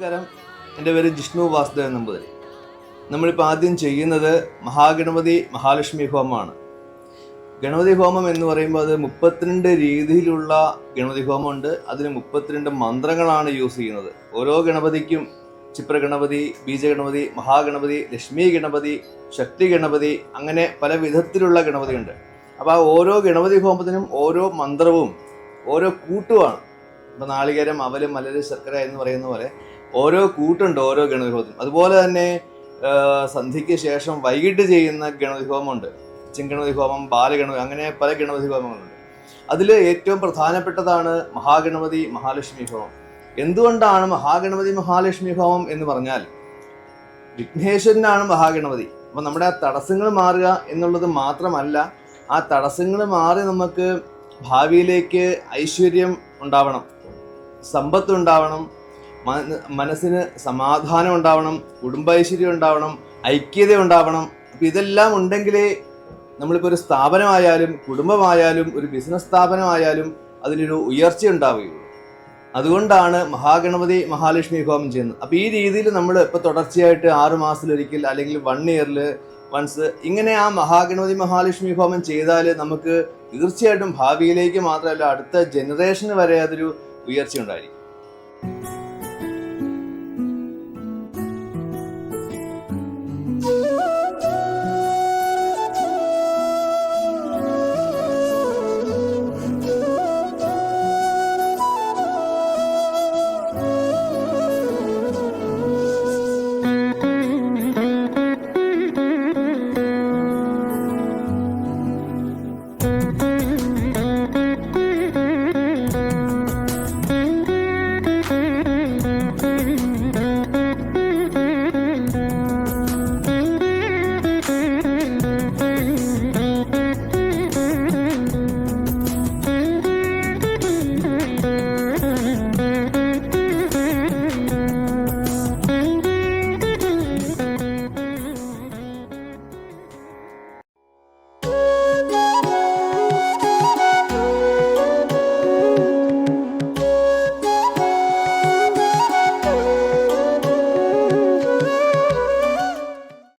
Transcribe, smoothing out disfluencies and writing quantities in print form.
നമസ്കാരം, എൻ്റെ പേര് ജിഷ്ണു വാസുദേവൻ നമ്പൂതിരി. നമ്മളിപ്പോൾ ആദ്യം ചെയ്യുന്നത് മഹാഗണപതി മഹാലക്ഷ്മി ഹോമമാണ്. ഗണപതി ഹോമം എന്ന് പറയുമ്പോൾ അത് 32 രീതിയിലുള്ള ഗണപതി ഹോമമുണ്ട്. അതിന് 32 മന്ത്രങ്ങളാണ് യൂസ് ചെയ്യുന്നത്. ഓരോ ഗണപതിക്കും ക്ഷിപ്രഗണപതി, ബീജഗണപതി, മഹാഗണപതി, ലക്ഷ്മി ഗണപതി, ശക്തി ഗണപതി, അങ്ങനെ പല വിധത്തിലുള്ള ഗണപതിയുണ്ട്. അപ്പോൾ ആ ഓരോ ഗണപതി ഹോമത്തിനും ഓരോ മന്ത്രവും ഓരോ കൂട്ടുമാണ്. ഇപ്പം നാളികേരം, അവല്, മലര്, ശർക്കര എന്ന് പറയുന്ന പോലെ ഓരോ കൂട്ടുണ്ട് ഓരോ ഗണപതി ഹോമത്തിനും. അതുപോലെ തന്നെ സന്ധ്യയ്ക്ക് ശേഷം വൈകിട്ട് ചെയ്യുന്ന ഗണപതി ഹോമമുണ്ട്. ചെങ്കണപതി ഹോമം, ബാലഗണപതി, അങ്ങനെ പല ഗണപതി ഹോമങ്ങളുണ്ട്. അതിൽ ഏറ്റവും പ്രധാനപ്പെട്ടതാണ് മഹാഗണപതി മഹാലക്ഷ്മി ഹോമം. എന്തുകൊണ്ടാണ് മഹാഗണപതി മഹാലക്ഷ്മി ഹോമം എന്ന് പറഞ്ഞാൽ, വിഘ്നേശ്വരനാണ് മഹാഗണപതി. അപ്പം നമ്മുടെ ആ തടസ്സങ്ങൾ മാറുക എന്നുള്ളത് മാത്രമല്ല, ആ തടസ്സങ്ങൾ മാറി നമുക്ക് ഭാവിയിലേക്ക് ഐശ്വര്യം ഉണ്ടാവണം, സമ്പത്ത് ഉണ്ടാവണം, മനസ്സിന് സമാധാനം ഉണ്ടാവണം, കുടുംബൈശ്വര്യം ഉണ്ടാവണം, ഐക്യത ഉണ്ടാവണം. അപ്പം ഇതെല്ലാം ഉണ്ടെങ്കിലേ നമ്മളിപ്പോൾ ഒരു സ്ഥാപനമായാലും കുടുംബമായാലും ഒരു ബിസിനസ് സ്ഥാപനമായാലും അതിനൊരു ഉയർച്ച ഉണ്ടാവുകയുള്ളൂ. അതുകൊണ്ടാണ് മഹാഗണപതി മഹാലക്ഷ്മി ഹോമം ചെയ്യുന്നത്. അപ്പോൾ ഈ രീതിയിൽ നമ്മൾ ഇപ്പോൾ തുടർച്ചയായിട്ട് 6 മാസത്തിലൊരിക്കൽ അല്ലെങ്കിൽ 1 ഇയറിൽ വൺസ് ഇങ്ങനെ ആ മഹാഗണപതി മഹാലക്ഷ്മി ഹോമം ചെയ്താൽ നമുക്ക് തീർച്ചയായിട്ടും ഭാവിയിലേക്ക് മാത്രമല്ല അടുത്ത ജനറേഷന് വരെ അതൊരു ഉയർച്ച ഉണ്ടായിരിക്കും.